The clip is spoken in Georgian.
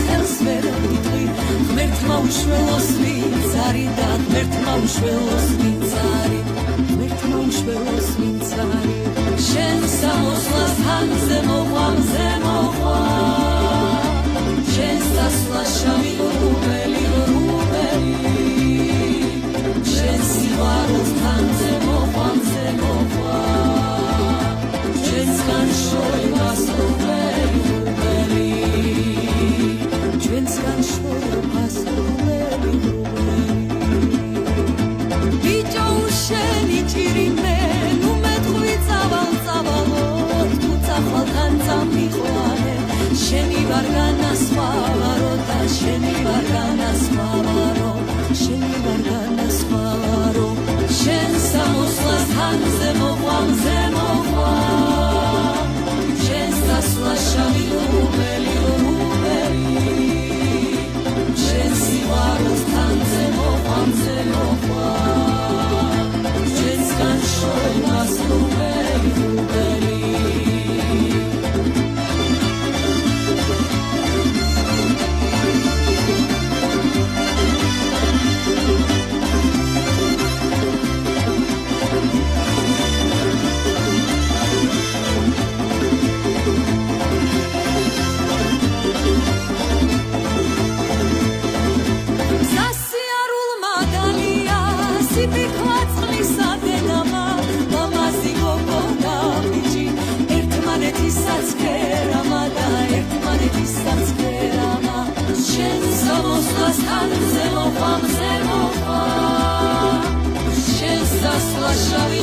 ხელს ვერ ვიტყვი ღმერთმა უშველოს ვინც არის და ღმერთმა უშველოს ვინც არის ღმერთმა უშველოს ვინც არის შენ სამოსლას თანზე მოყვა შენ სასვლა შავი რუბელი შენ სიყვარულს თანზე მოყვა ჩვენსგან შორებას რუბელი ჩვენსგან შორებას რუბელი ბიჭო უშენი ჭირი მე ნუ მეტყვი წავალოთ თუცა ხვალთან წამიყვანე შენი ვარ განასხვავარო და შენი ვარ განასხვავარო შენი ვარ განასხვავარო შენ სამოსლას თანზე მოყვა შენ სასვლა შავი რუბელი შენ სიყვარულს თანზე მოყვა ჩვენსგან შორებას რუბელი შენ სამოსლას თანზე მოყვა შენ სასვლა შავი